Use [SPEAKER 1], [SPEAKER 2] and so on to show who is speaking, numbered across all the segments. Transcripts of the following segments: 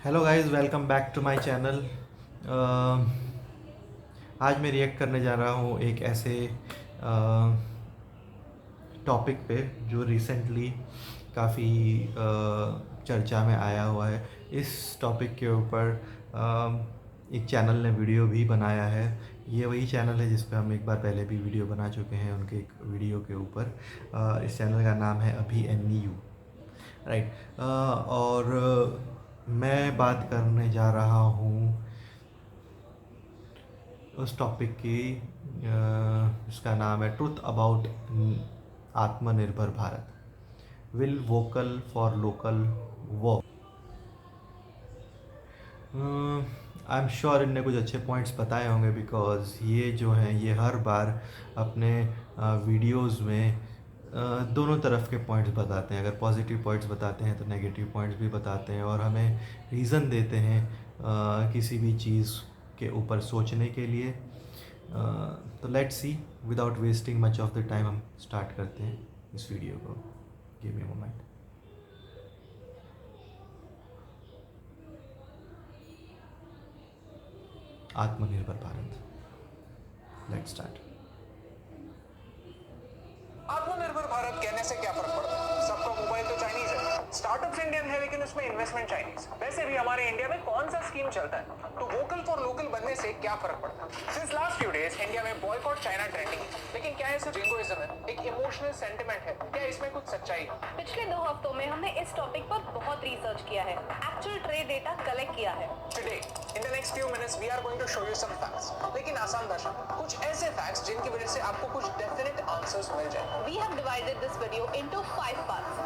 [SPEAKER 1] Hello guys, welcome back to my channel. आज मैं react करने जा रहा हूँ एक ऐसे टॉपिक पे जो रिसेंटली काफ़ी चर्चा में आया हुआ है। इस टॉपिक के ऊपर एक चैनल ने वीडियो भी बनाया है। ये वही चैनल है जिस पे हम एक बार पहले भी वीडियो बना चुके हैं उनके एक वीडियो के ऊपर। इस चैनल का नाम है अभी एन यू, राइट। और मैं बात करने जा रहा हूँ उस टॉपिक की जिसका नाम है ट्रुथ अबाउट आत्मनिर्भर Bharat, will vocal for local work. I am sure इनने कुछ अच्छे पॉइंट्स बताए होंगे, बिकॉज ये जो हैं ये हर बार अपने वीडियोस में दोनों तरफ के पॉइंट्स बताते हैं। अगर पॉजिटिव पॉइंट्स बताते हैं तो नेगेटिव पॉइंट्स भी बताते हैं और हमें रीज़न देते हैं किसी भी चीज़ के ऊपर सोचने के लिए। तो let's see, without wasting much of the time हम स्टार्ट करते हैं इस वीडियो को। Give me a moment. आत्मनिर्भर भारत, लेट्स स्टार्ट।
[SPEAKER 2] आत्मनिर्भर भारत कहने से क्या फर्क पड़ता है? सबका मोबाइल तो चाइनीज है, स्टार्टअप्स इंडियन है, लेकिन उसमें इन्वेस्टमेंट चाइनीज। वैसे भी हमारे इंडिया में कौन सा स्कीम चलता है? तो वोकल फॉर लोकल बनने से क्या फर्क पड़ता है? Since last few days India में बॉयकॉट चाइना ट्रेंडिंग है, लेकिन क्या ऐसा जिंगोइज्म है? एक इमोशनल सेंटिमेंट है? क्या इसमें कुछ सच्चाई है?
[SPEAKER 3] पिछले 2 हफ्तों में हमने इस टॉपिक पर बहुत रिसर्च किया है, एक्चुअल ट्रेड डेटा कलेक्ट किया है।
[SPEAKER 2] Today in the next few minutes we are going to show you some facts, लेकिन आसान भाषा में कुछ ऐसे फैक्ट्स जिनकी वजह से आपको कुछ डेफिनेट आंसर्स मिल जाए।
[SPEAKER 3] We have divided this video into 5 parts,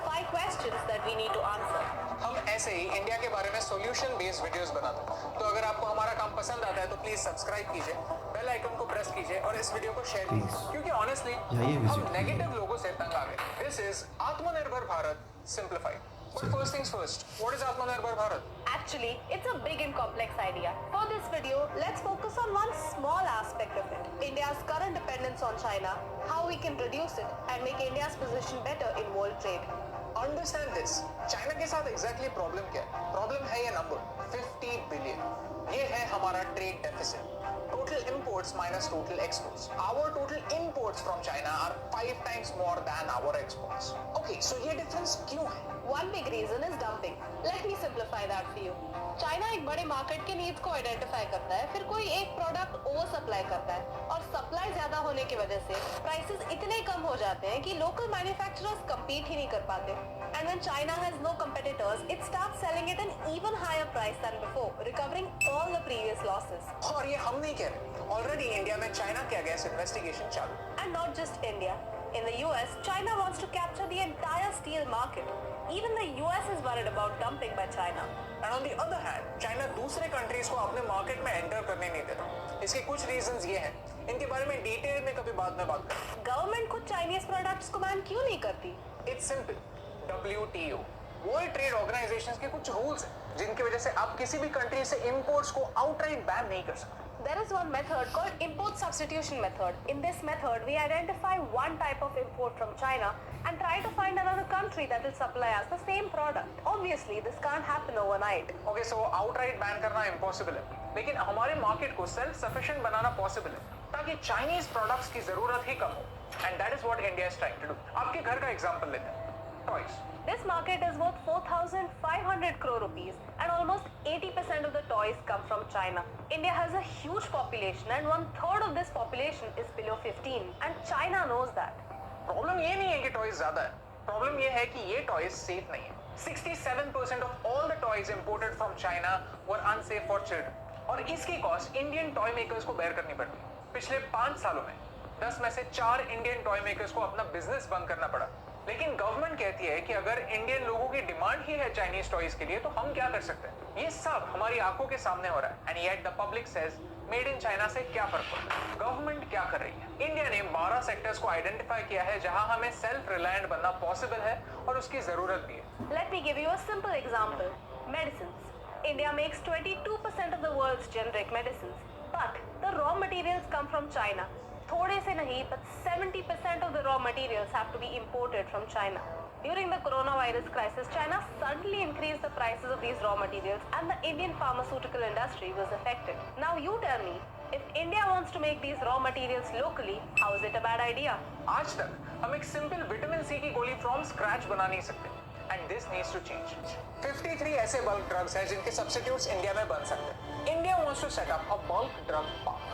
[SPEAKER 3] 5 questions that we need to answer.
[SPEAKER 2] हम ऐसे ही इंडिया के बारे में सॉल्यूशन बेस्ड वीडियोस बनाते हैं। तो अगर आपको हमारा काम पसंद आता है तो प्लीज सब्सक्राइब कीजिए, बेल आइकन को प्रेस कीजिए और इस वीडियो को शेयर कीजिए, क्योंकि ऑनेस्टली
[SPEAKER 1] जाइए
[SPEAKER 2] हम
[SPEAKER 1] visit
[SPEAKER 2] नेगेटिव लोगों से तंग आ गए। दिस इज आत्मनिर्भर Bharat simplified. But first things first, what is Atmanirbhar Bharat?
[SPEAKER 3] Actually, it's a big and complex idea. For this video, let's focus on one small aspect of it. India's current dependence on China, how we can reduce it and make India's position better in world trade.
[SPEAKER 2] Understand this. China के साथ exactly problem क्या है? Problem है ये number 50 billion. ये है हमारा trade deficit, total imports minus total exports. Our total imports from China are 5 times more than our exports. Okay, so ये difference क्यों है?
[SPEAKER 3] One big reason is dumping. Let me simplify that for you. China एक बड़े market के needs को identify करता है, फिर कोई एक प्रोडक्ट ओवर सप्लाई करता है और सप्लाई ज्यादा होने की वजह से प्राइसेस इतने कम हो जाते हैं कि लोकल मैन्युफैक्चरर्स compete ही नहीं कर पाते. And when China has no competitors, it starts selling at an even higher price than before, recovering all the previous losses.
[SPEAKER 2] और ये हम नहीं कह रहे, ऑलरेडी इंडिया में चाइना के अगेंस्ट इन्वेस्टिगेशन चालू।
[SPEAKER 3] And not just India. In the US, China wants to capture the entire steel market. Even the US is worried about dumping by China.
[SPEAKER 2] And on the other hand, China दूसरे countries को अपने market में enter करने नहीं देता। इसके कुछ reasons ये हैं, इनके बारे में डिटेल में कभी बाद में बात करें।
[SPEAKER 3] गवर्नमेंट खुद चाइनीज प्रोडक्ट्स को बैन क्यों नहीं करती?
[SPEAKER 2] It's simple, WTO world trade organisations के कुछ रूल्स हैं जिनकी वजह से आप किसी भी कंट्री से इंपोर्ट्स को आउटराइट बैन नहीं कर सकते।
[SPEAKER 3] There is one method called import substitution method. In this method, we identify one type of import from China and try to find another country that will supply us the same product. Obviously, this can't happen overnight.
[SPEAKER 2] Okay, so outright ban करना impossible है, लेकिन हमारे market को self sufficient बनाना possible है ताकि Chinese products की जरूरत ही कम हो। And that is what India is trying to do. आपके घर का एग्जांपल लेते हैं, toys.
[SPEAKER 3] This market is worth 4,500 crore rupees and almost 80% of the toys come from China. India has a huge population and 1/3 of this population is below 15 and China knows that.
[SPEAKER 2] Problem ये नहीं है कि toys ज्यादा है, problem ये है कि ये टॉयज सेफ नहीं है। 67% of all the toys imported from China were unsafe for children और इसकी कॉस्ट इंडियन टॉय मेकर्स को बेयर करनी पड़ती है। पिछले 5 सालों में 10 में से 4 इंडियन टॉय मेकर्स को अपना बिजनेस बंद करना पड़ा। लेकिन गवर्नमेंट कहती है कि अगर इंडियन लोगों की डिमांड ही है चाइनीज टॉयज के लिए तो हम क्या कर सकते हैं? ये सब हमारी आंखों के सामने हो रहा है। And yet the public says made in China से क्या फर्क पड़ता है? गवर्नमेंट क्या कर रही है? इंडिया ने 12 सेक्टर्स को आइडेंटिफाई किया है जहां हमें सेल्फ रिलायंट बनना पॉसिबल है और उसकी जरूरत भी है।
[SPEAKER 3] Let me give you a simple example. Medicines. India makes 22% of the world's generic medicines, but the raw materials come from China. थोड़े से नहीं, but 70% of the raw materials have to be imported from China. During the coronavirus crisis, China suddenly increased the prices of these raw materials and the Indian pharmaceutical industry was affected. Now you tell me, if India wants to make these raw materials locally, how is it a bad idea?
[SPEAKER 2] आज तक हम एक simple vitamin C की गोली from scratch बना नहीं सकते and this needs to change 53 ऐसे बल्क ड्रग्स हैं जिनके सब्स्टिट्यूट्स इंडिया में बन सकते हैं India wants to set up a bulk drug park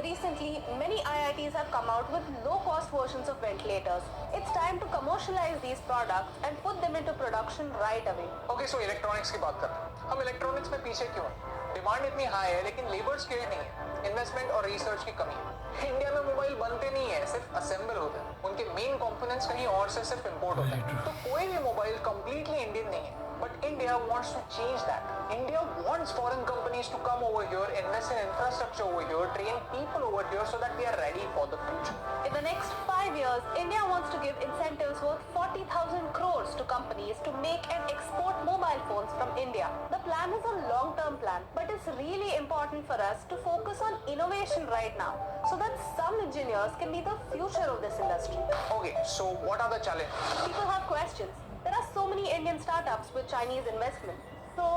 [SPEAKER 3] Recently, many IITs have come out with low-cost versions of ventilators. It's time to commercialize these products and put them into production right away.
[SPEAKER 2] Okay so electronics की बात करते हैं हम electronics में पीछे क्यों हैं demand इतनी हाई है लेकिन लेबर स्किल नहीं है इन्वेस्टमेंट और रिसर्च की कमी है इंडिया में मोबाइल बनते नहीं है सिर्फ असेंबल होते हैं उनके मेन कंपोनेंट्स कहीं और से सिर्फ इंपोर्ट होते हैं तो कोई भी मोबाइल कंप्लीटली इंडियन नहीं है but India wants to change that India wants foreign companies to come over here invest in infrastructure over here train people over here so that we are ready for the future
[SPEAKER 3] In the next 5 years, India wants to give incentives worth 40,000 crores to companies to make and export mobile phones from India. The plan is a long-term plan, but it's really important for us to focus on innovation right now so that some engineers can be the future of this industry.
[SPEAKER 2] Okay so what are the challenges
[SPEAKER 3] People have questions. There are so many Indian startups with Chinese investment. So,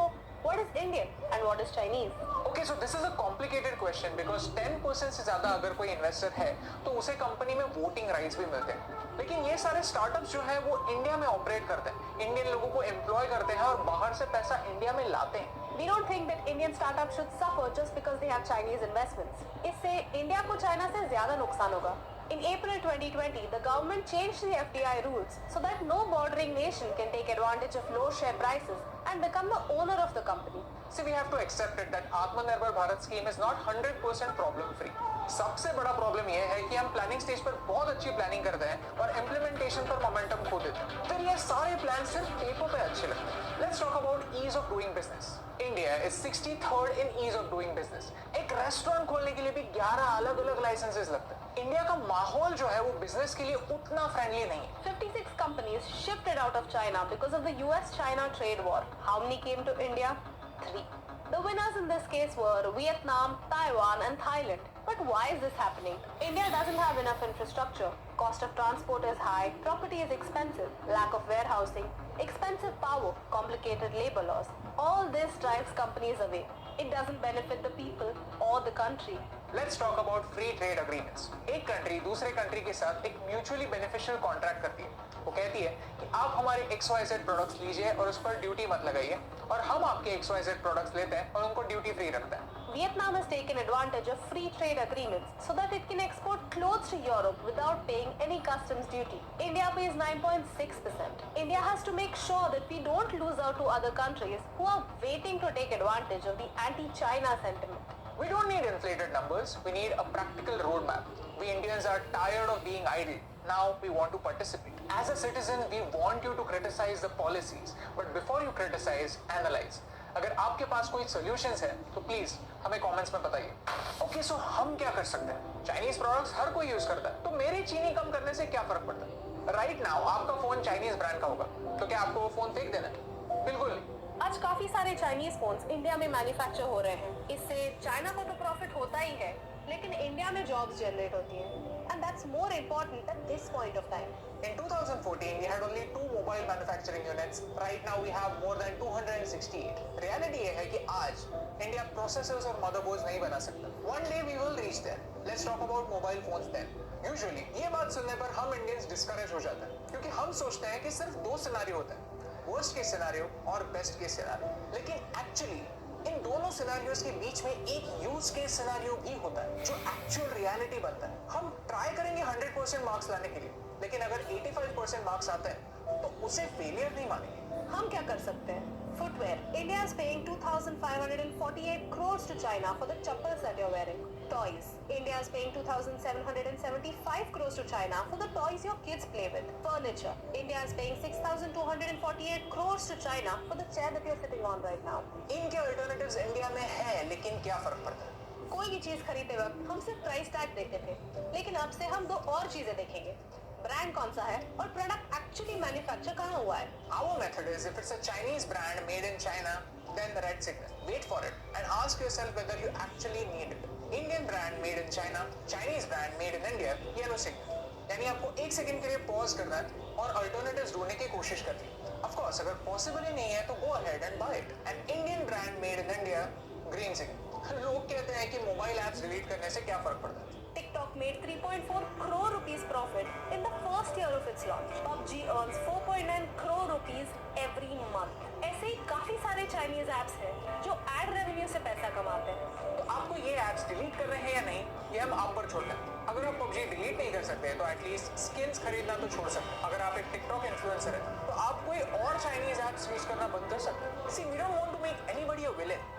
[SPEAKER 3] what is Indian and what is Chinese?
[SPEAKER 2] Okay so this is a complicated question because 10% से ज्यादा अगर कोई investor है तो उसे company में voting rights भी मिलते हैं लेकिन ये सारे स्टार्टअप्स जो है वो इंडिया में ऑपरेट करते हैं इंडियन लोगों को एम्प्लॉय करते हैं और बाहर से पैसा इंडिया में लाते हैं
[SPEAKER 3] We don't think that Indian startups should suffer just because they have Chinese investments. इससे इंडिया को चाइना से ज्यादा नुकसान होगा. In April 2020, the government changed the FDI rules so that no bordering nation can take advantage of low share prices and become the owner of the company.
[SPEAKER 2] So we have to accept it that आत्मनिर्भर Bharat scheme is not 100% problem free सबसे बड़ा problem यह है कि हम planning stage पर बहुत अच्छी प्लानिंग करते हैं और इम्प्लीमेंटेशन पर मोमेंटम खो देते हैं फिर ये सारे प्लान सिर्फ पेपर पे अच्छे लगते हैं let's talk about ease of doing business India is 63rd in ease of doing business एक रेस्टोरेंट खोलने के लिए भी 11 अलग अलग लाइसेंसेस लगते हैं इंडिया का माहौल जो है वो बिजनेस के लिए उतना फ्रेंडली नहीं है
[SPEAKER 3] 56 companies shifted out of China because of the US-China trade war. How many came to India? 3. The winners in this case were Vietnam, Taiwan and Thailand. But why is this happening? India doesn't have enough infrastructure. Cost of transport is high, property is expensive, lack of warehousing, expensive power, complicated labor laws. All this drives companies away. It doesn't benefit the people or the country.
[SPEAKER 2] Let's talk about free trade agreements एक country दूसरे country के साथ एक mutually beneficial contract करती है वो कहती है कि आप हमारे XYZ प्रोडक्ट्स लीजिए और उस पर ड्यूटी मत लगाइए और हम आपके XYZ प्रोडक्ट्स लेते हैं और उनको ड्यूटी फ्री रखते हैं
[SPEAKER 3] Vietnam has taken advantage of free trade agreements so that it can export clothes to Europe without paying any customs duty. India pays 9.6%. India has to make sure that we don't lose out to other countries who are waiting to take advantage of the anti-China sentiment.
[SPEAKER 2] We don't need inflated numbers, we need a practical roadmap. We Indians are tired of being idle. Now we want to participate. As a citizen, we want you to criticize the policies. But before you criticize, analyze. अगर आपके पास कोई solutions है, तो please हमें comments में बताइए. Okay, so हम क्या कर सकते हैं? Chinese products हर कोई use करता है, तो मेरी चीनी कम करने से क्या फर्क पड़ता है? Right now, आपका phone Chinese brand का होगा, तो क्या आपको वो phone फेंक देना है? बिल्कुल नहीं.
[SPEAKER 3] आज काफी सारे चाइनीज फोन्स इंडिया में मैन्युफैक्चर हो रहे हैं इससे चाइना को तो प्रॉफिट होता ही है लेकिन इंडिया में जॉब्स जनरेट होती हैं and that's more important at this point of time
[SPEAKER 2] In 2014, we had only 2 mobile manufacturing units. Right now, we have more than 268. Reality ये है कि आज India processors और motherboards नहीं बना सकता. One day we will reach there. Let's talk about mobile phones then. Usually, ये बात सुनने पर हम Indians discourage हो जाते हैं क्योंकि हम सोचते हैं कि सिर्फ 2 सिनेरियो होते हैं. वर्स्ट केस सिनेरियो और बेस्ट केस सिनेरियो लेकिन एक्चुअली इन दोनों सिनेरियोज के बीच में एक यूज केस सिनेरियो भी होता है जो एक्चुअल रियलिटी बनता है हम ट्राई करेंगे 100% मार्क्स लाने के लिए लेकिन अगर 85% मार्क्स आते हैं तो उसे फेलियर नहीं मानेंगे
[SPEAKER 3] हम क्या कर सकते हैं Footwear. India is paying 2,548 crores to China for the chappals that you're wearing. Toys. India is paying 2,775 crores to China for the toys your kids play with. Furniture. India is paying 6,248 crores to China for the chair that you're sitting on right now.
[SPEAKER 2] इनके alternatives India में है लेकिन क्या फर्क पड़ता है
[SPEAKER 3] कोई भी चीज खरीदते वक्त हम सिर्फ प्राइस टैग देखते थे लेकिन अब से हम 2 और चीजें देखेंगे ब्रांड कौन सा है और प्रोडक्ट एक्चुअली मैन्युफैक्चर कहाँ हुआ है
[SPEAKER 2] Our method is if it's a Chinese brand made in China, then the red signal. Wait for it and ask yourself whether you actually need it. Indian brand made in China, Chinese brand made in India, yellow signal. यानी आपको 1 second के लिए pause करना है और alternatives ढूंढने की कोशिश करती है। ऑफ कोर्स अगर पॉसिबल ही नहीं है तो go ahead and buy it. An Indian brand made in India, green signal. लोग कहते हैं कि मोबाइल ऐप्स डिलीट करने से क्या फर्क पड़ता है।
[SPEAKER 3] TikTok made 3.4 crore rupees profit in the first year of its launch. PUBG earns 4.9 crore rupees every month. ऐसे ही काफी सारे चाइनीज एप्स हैं जो एड रेवेन्यू से पैसा कमाते हैं।
[SPEAKER 2] तो आपको ये ऐप्स डिलीट कर रहे हैं या नहीं, ये हम आप पर छोड़ते हैं। अगर आप PUBG डिलीट नहीं कर सकते तो एटलीस्ट स्किन्स खरीदना तो छोड़ सकते हैं। अगर आप एक टिकटॉक इन्फ्लुएंसर है तो आप कोई और चाइनीज ऐप्स यूज करना बंद कर सकते हैं। See we don't want to make anybody a villain.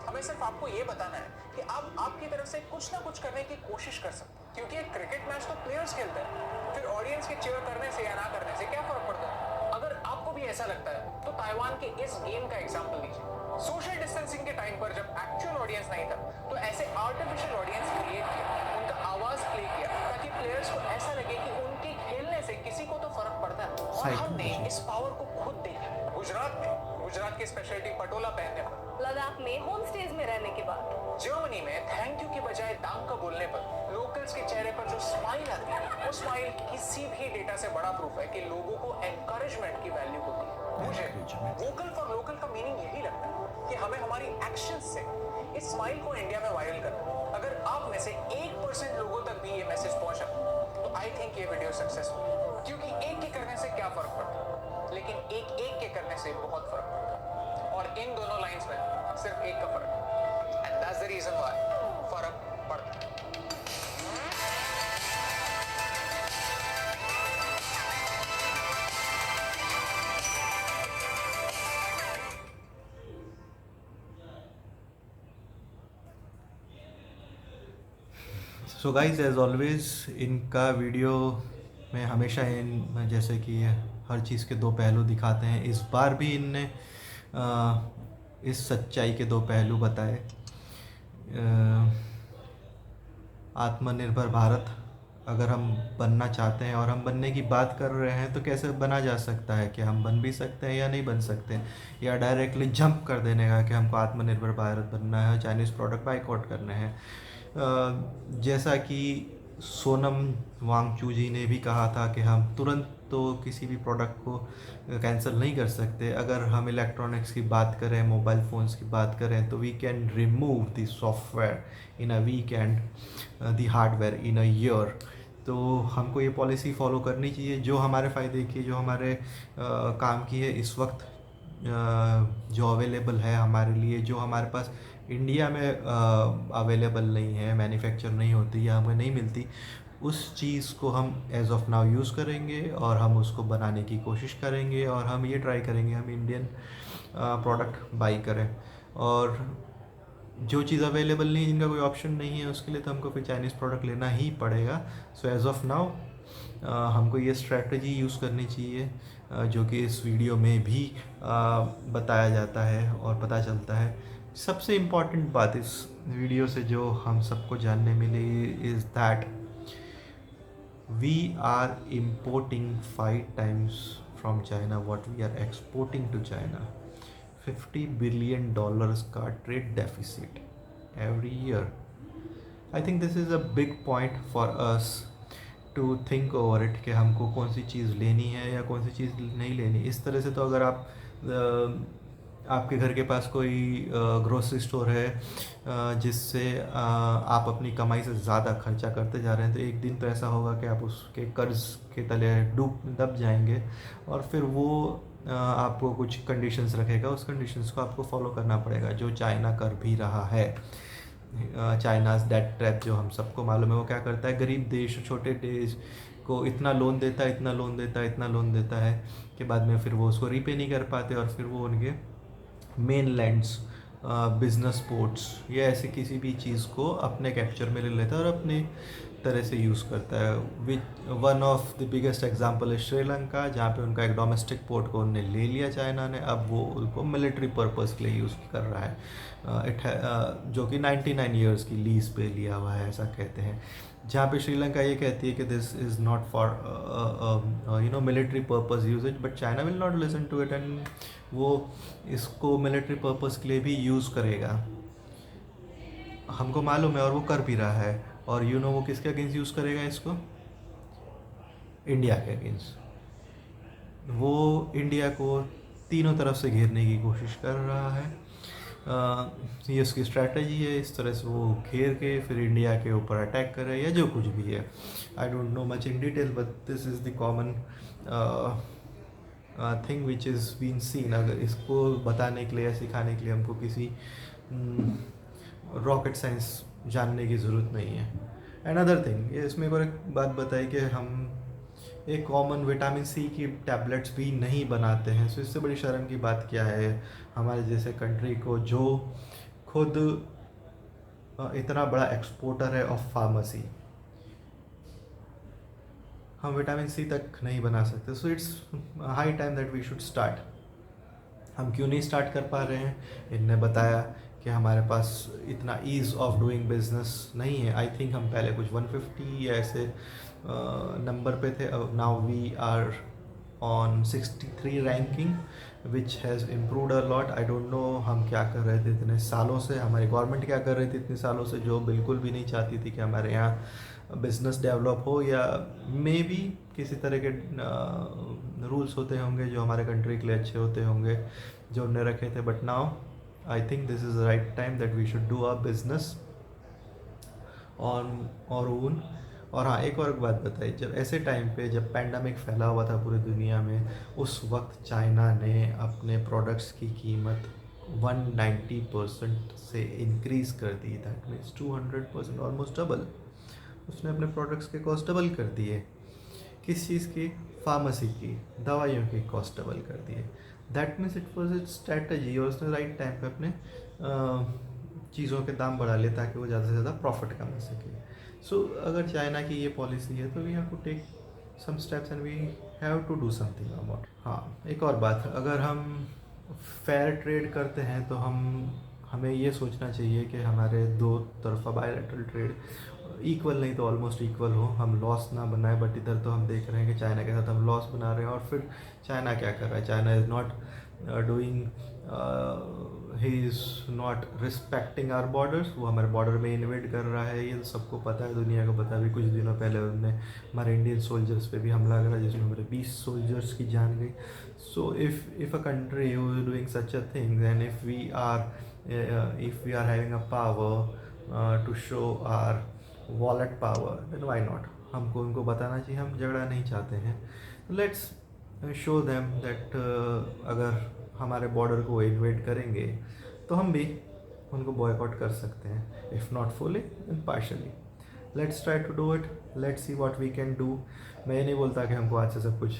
[SPEAKER 2] हमें सिर्फ आपको ये बताना है कि आप आपकी तरफ से कुछ ना कुछ करने की कोशिश कर सकते हैं, क्योंकि एक क्रिकेट मैच तो प्लेयर्स खेलते हैं, फिर ऑडियंस के चीयर करने से या ना करने से क्या फर्क पड़ता है। अगर आपको भी ऐसा लगता है तो ताइवान के इस गेम का एग्जांपल लीजिए। सोशल डिस्टेंसिंग के टाइम पर जब एक्चुअल ऑडियंस नहीं था तो ऐसे आर्टिफिशियल ऑडियंस क्रिएट किया, उनका आवाज प्ले किया ताकि प्लेयर्स को ऐसा लगे कि उनके खेलने से किसी को तो फर्क पड़ता है। और हमने इस पावर को खुद देखा गुजरात की स्पेशलिटी पटोला पहनने पर,
[SPEAKER 3] लद्दाख में होम स्टेज में रहने के बाद,
[SPEAKER 2] जर्मनी में थैंक यू की बजाय दाम का बोलने पर लोकल्स के चेहरे पर जो स्माइल आती है, वो स्माइल किसी भी डेटा से बड़ा प्रूफ है कि लोगों को एनकरेजमेंट की वैल्यू होती है। मुझे वोकल फॉर लोकल का मीनिंग यही लगता है कि हमें हमारी एक्शंस से इस स्माइल को इंडिया में वायरल करना है। अगर आप में से 1% लोगों तक भी ये मैसेज पहुंचा तो आई थिंक ये वीडियो सक्सेसफुल, क्योंकि एक के करने से क्या फर्क पड़ता है, लेकिन एक के करने से बहुत फर्क पड़ता है। और इन दोनों लाइंस में सिर्फ एक का फर्क है, and that's the reason why फर्क पड़ता है।
[SPEAKER 1] सो गाइज एज ऑलवेज इनका वीडियो में हमेशा इन जैसे कि हर चीज़ के दो पहलू दिखाते हैं, इस बार भी इनने इस सच्चाई के दो पहलू बताए। आत्मनिर्भर भारत अगर हम बनना चाहते हैं और हम बनने की बात कर रहे हैं तो कैसे बना जा सकता है, कि हम बन भी सकते हैं या नहीं बन सकते, या डायरेक्टली जंप कर देने का कि हमको आत्मनिर्भर भारत बनना है, चाइनीज़ प्रोडक्ट बाइकआउट करने हैं। जैसा कि सोनम वांगचू जी ने भी कहा था कि हम तुरंत तो किसी भी प्रोडक्ट को कैंसिल नहीं कर सकते। अगर हम इलेक्ट्रॉनिक्स की बात करें, मोबाइल फ़ोन्स की बात करें, तो we can remove the software in a week and the hardware in a year. तो हमको ये पॉलिसी फॉलो करनी चाहिए जो हमारे फ़ायदे की, जो हमारे काम की है। इस वक्त जो अवेलेबल है हमारे लिए, जो हमारे पास इंडिया में अवेलेबल नहीं है, मैन्युफैक्चर नहीं होती या हमें नहीं मिलती, उस चीज़ को हम एज़ ऑफ नाउ यूज़ करेंगे और हम उसको बनाने की कोशिश करेंगे और हम ये ट्राई करेंगे हम इंडियन प्रोडक्ट बाई करें। और जो चीज़ अवेलेबल नहीं, जिनका कोई ऑप्शन नहीं है, उसके लिए तो हमको फिर चाइनीज़ प्रोडक्ट लेना ही पड़ेगा। सो एज़ ऑफ नाउ हमको ये स्ट्रैटेजी यूज़ करनी चाहिए जो कि इस वीडियो में भी बताया जाता है और पता चलता है। सबसे इम्पॉर्टेंट बात इस वीडियो से जो हम सबको जानने मिली is that we are importing 5 times from China what we are exporting to China. $50 billion का trade deficit every year. I think this is a big point for us to think over it कि हमको कौन सी चीज़ लेनी है या कौन सी चीज़ नहीं लेनी। इस तरह से तो अगर आप आपके घर के पास कोई ग्रोसरी स्टोर है जिससे आप अपनी कमाई से ज़्यादा खर्चा करते जा रहे हैं, तो एक दिन तो ऐसा होगा कि आप उसके कर्ज के तले दब जाएंगे और फिर वो आपको कुछ कंडीशंस रखेगा, उस कंडीशंस को आपको फॉलो करना पड़ेगा, जो चाइना कर भी रहा है। चाइनाज डेट ट्रैप जो हम सबको मालूम है, वो क्या करता है, गरीब देश, छोटे देश को इतना लोन देता है, इतना लोन देता है, इतना लोन देता है कि बाद में फिर वो उसको रीपे नहीं कर पाते और फिर वो उनके मेन लैंड्स, बिजनेस पोर्ट्स या ऐसे किसी भी चीज़ को अपने कैप्चर में ले लेता है और अपने तरह से यूज़ करता है। Which one of the biggest example है श्रीलंका, जहाँ पे उनका एक डोमेस्टिक पोर्ट को उन्होंने ले लिया चाइना ने, अब वो उनको मिलिट्री पर्पस के लिए यूज़ कर रहा है। जो कि 99 ईयर्स की लीज पे लिया हुआ है, ऐसा कहते हैं। जहाँ पे श्रीलंका ये कहती है कि this is not for military purpose uses, but China will not listen to it and वो इसको मिलिट्री पर्पस के लिए भी यूज़ करेगा, हमको मालूम है, और वो कर भी रहा है। और वो किसके अगेंस्ट यूज़ करेगा इसको? इंडिया के अगेंस्ट। वो इंडिया को तीनों तरफ से घेरने की कोशिश कर रहा है। ये उसकी स्ट्रैटेजी है, इस तरह से वो घेर के फिर इंडिया के ऊपर अटैक कर रहा है या जो कुछ भी है। I don't know much in detail but this is the common thing which is been seen. अगर इसको बताने के लिए या सिखाने के लिए हमको किसी रॉकेट साइंस जानने की ज़रूरत नहीं है। अनदर थिंग, ये इसमें एक बात बताई कि हम एक कॉमन विटामिन सी की टैबलेट्स भी नहीं बनाते हैं। सो इससे बड़ी शर्म की बात क्या है हमारे जैसे कंट्री को जो खुद इतना बड़ा एक्सपोर्टर है ऑफ फार्मेसी, हम विटामिन सी तक नहीं बना सकते। So it's high time that we should start. हम क्यों नहीं स्टार्ट कर पा रहे हैं? इनने बताया कि हमारे पास इतना ईज़ ऑफ डूइंग बिजनेस नहीं है। आई थिंक हम पहले कुछ 150 या ऐसे नंबर पे थे। Now we are on 63 ranking which has improved a lot. I don't know हम क्या कर रहे थे इतने सालों से, हमारी गवर्नमेंट क्या कर रही थी इतने सालों से, जो बिल्कुल भी नहीं चाहती थी कि हमारे यहाँ बिज़नेस डेवलप हो, या मे बी किसी तरह के रूल्स होते होंगे जो हमारे कंट्री के लिए अच्छे होते होंगे जो उन्होंने रखे थे। But now I think this is the right time that we should do our business on our own. और हाँ, एक और बात बताई, जब ऐसे टाइम पे जब पैंडमिक फैला हुआ था पूरी दुनिया में, उस वक्त चाइना ने अपने प्रोडक्ट्स की कीमत 190% से इंक्रीज़ कर दी। That means 200%, almost double. उसने अपने प्रोडक्ट्स के कॉस्ट डबल कर दिए। किस चीज़ की? फार्मेसी की, दवाइयों की कॉस्ट डबल कर दिए। That means it was it's strategy, और उसने राइट टाइम पे अपने चीज़ों के दाम बढ़ा लिए ताकि वो ज़्यादा से ज़्यादा प्रॉफिट कमा सके। सो अगर चाइना की ये पॉलिसी है तो we have to take some steps and we have to do something about. हाँ, एक और बात, अगर हम फेयर ट्रेड करते हैं तो हमें ये सोचना चाहिए कि हमारे दो तरफा बायलैटरल ट्रेड इक्वल नहीं तो ऑलमोस्ट इक्वल हो, हम लॉस ना बनाए। बट इधर तो हम देख रहे हैं कि चाइना के साथ हम लॉस बना रहे हैं। और फिर चाइना क्या कर रहा है? China is not doing, he is not respecting our borders. वो हमारे बॉर्डर में इन्वेड कर रहा है, ये सबको पता है, दुनिया को पता है। अभी कुछ दिनों पहले उन्होंने हमारे इंडियन सोल्जर्स पे भी हमला करा जिसमें हमारे 20 सोल्जर्स की जान गई। So if a country who is doing such a thing and if we are having a power to show our wallet power, then why not? हमको उनको बताना चाहिए हम झगड़ा नहीं चाहते हैं। लेट्स शो देम दैट अगर हमारे बॉर्डर को इन्वेड करेंगे तो हम भी उनको बॉयकॉट कर सकते हैं, if not fully then partially. Let's try to do it, let's see what we can do. मैं ये नहीं बोलता कि हमको आज से सब कुछ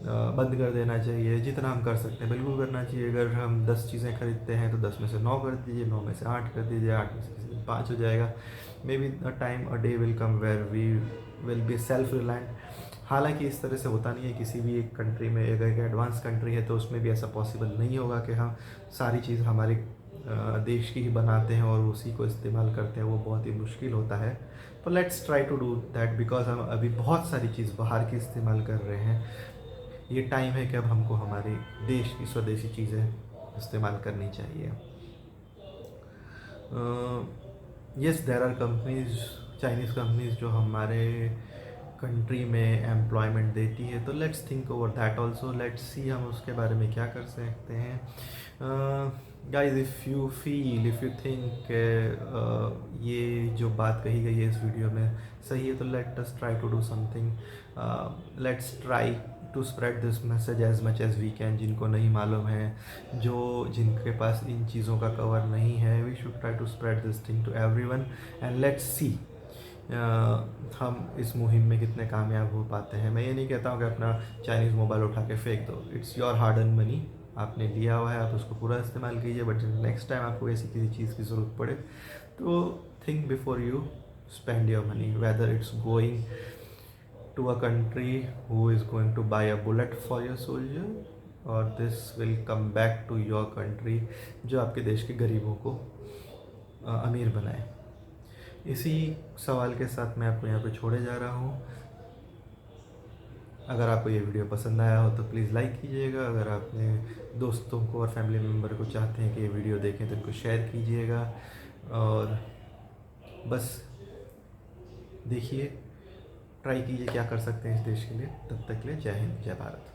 [SPEAKER 1] बंद कर देना चाहिए। जितना हम कर सकते हैं बिल्कुल करना चाहिए। अगर हम 10 चीज़ें खरीदते हैं तो 10 में से 9 कर दीजिए, 9 में से 8 कर दीजिए, 8 में से किसी दिन 5 हो जाएगा। May be a time a day will come where we will be self reliant. हालांकि इस तरह से होता नहीं है किसी भी एक कंट्री में। अगर एक एडवांस कंट्री है तो उसमें भी ऐसा पॉसिबल नहीं होगा कि हम सारी चीज़ हमारे देश की ही बनाते हैं और उसी को इस्तेमाल करते हैं। वो बहुत ही मुश्किल होता है। तो let's try to do that, because हम अभी बहुत सारी चीज़ बाहर की इस्तेमाल कर रहे हैं। ये टाइम है कि अब हमको हमारे देश की स्वदेशी चीज़ें इस्तेमाल करनी चाहिए। Yes, there are companies, Chinese companies जो हमारे कंट्री में एम्प्लॉयमेंट देती है, तो let's think over that also. Let's see हम उसके बारे में क्या कर सकते हैं। Guys, if you feel, if you think ये जो बात कही गई है इस वीडियो में सही है, तो let us try to do something. Let's try to spread this message as much as we can. जिनको नहीं मालूम है, जिनके पास इन चीज़ों का कवर नहीं है, we should try to spread this thing to everyone and let's see हम इस मुहिम में कितने कामयाब हो पाते हैं। मैं ये नहीं कहता हूँ कि अपना चाइनीज़ मोबाइल उठा के फेंक दो। It's your hard earn money, आपने लिया हुआ है, आप उसको पूरा इस्तेमाल कीजिए। बट नेक्स्ट टाइम आपको ऐसी किसी चीज़ की ज़रूरत पड़े तो think before you spend your money, whether it's going to a country who is going to buy a bullet for your soldier, or this will come back to your country जो आपके देश के गरीबों को अमीर बनाए। इसी सवाल के साथ मैं आपको यहाँ पे छोड़े जा रहा हूँ। अगर आपको ये वीडियो पसंद आया हो तो प्लीज़ लाइक कीजिएगा। अगर आपने दोस्तों को और फैमिली मेम्बर को चाहते हैं कि ये वीडियो देखें तो इनको शेयर कीजिएगा। और बस देखिए, ट्राई कीजिए क्या कर सकते हैं इस देश के लिए। तब तक के लिए जय हिंद, जय भारत।